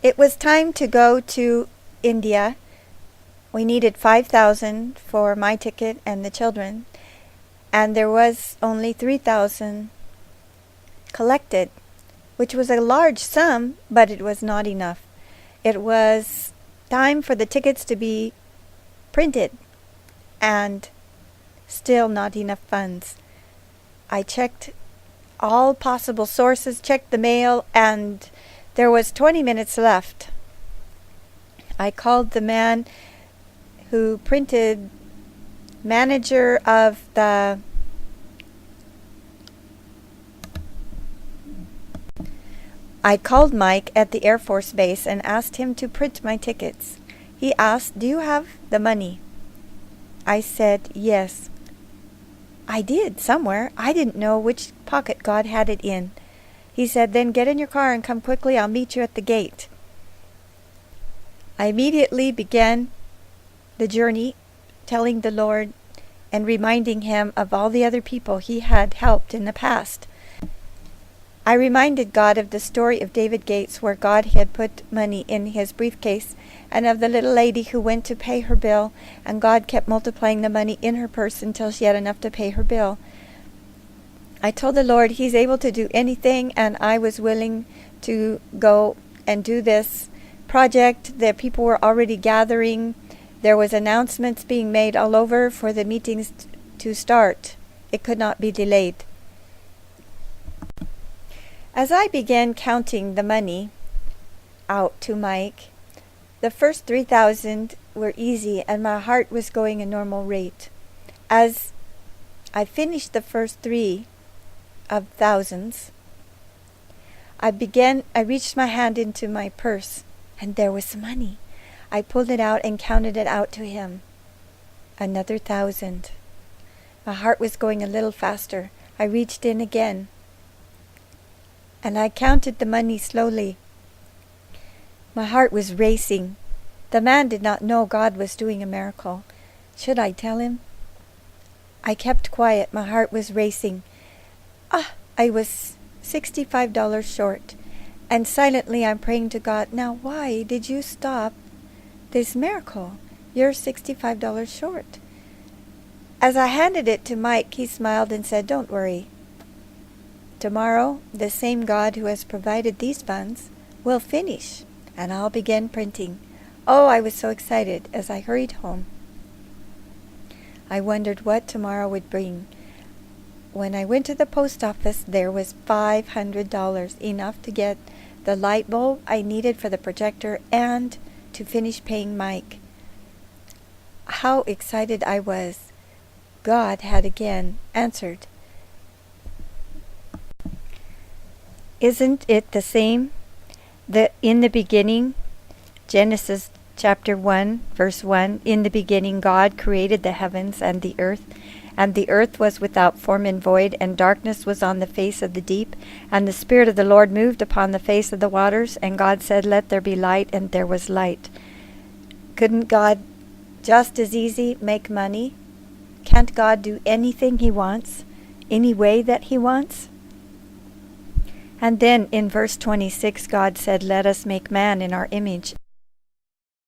It was time to go to India. We needed 5,000 for my ticket and the children, and there was only 3,000 collected, which was a large sum, but it was not enough. It was time for the tickets to be printed, and still not enough funds. I checked all possible sources, checked the mail, and there was 20 minutes left. I called the man who printed, manager of the I called Mike at the Air Force Base and asked him to print my tickets. He asked, "Do you have the money?" I said, "Yes." I did, somewhere. I didn't know which pocket God had it in. He said, "Then get in your car and come quickly. I'll meet you at the gate." I immediately began the journey, telling the Lord and reminding him of all the other people he had helped in the past. I reminded God of the story of David Gates, where God had put money in his briefcase, and of the little lady who went to pay her bill, and God kept multiplying the money in her purse until she had enough to pay her bill. I told the Lord He's able to do anything, and I was willing to go and do this project. The people were already gathering. There was announcements being made all over for the meetings to start. It could not be delayed. As I began counting the money out to Mike, the first 3,000 were easy and my heart was going a normal rate. As I finished the first 3 of thousands, I reached my hand into my purse and there was some money. I pulled it out and counted it out to him. Another 1,000. My heart was going a little faster. I reached in again, and I counted the money slowly. My heart was racing. The man did not know God was doing a miracle. Should I tell him? I kept quiet. My heart was racing. I was $65 short. And silently I'm praying to God, "Now why did you stop this miracle? You're $65 short." As I handed it to Mike, he smiled and said, "Don't worry. Tomorrow, the same God who has provided these funds will finish, and I'll begin printing." Oh, I was so excited as I hurried home. I wondered what tomorrow would bring. When I went to the post office, there was $500, enough to get the light bulb I needed for the projector and to finish paying Mike. How excited I was. God had again answered. Isn't it the same? In the beginning, Genesis chapter 1, verse 1, "In the beginning God created the heavens and the earth was without form and void, and darkness was on the face of the deep, and the Spirit of the Lord moved upon the face of the waters, and God said, 'Let there be light,' and there was light." Couldn't God just as easy make money? Can't God do anything He wants, any way that He wants? And then in verse 26, God said, "Let us make man in our image,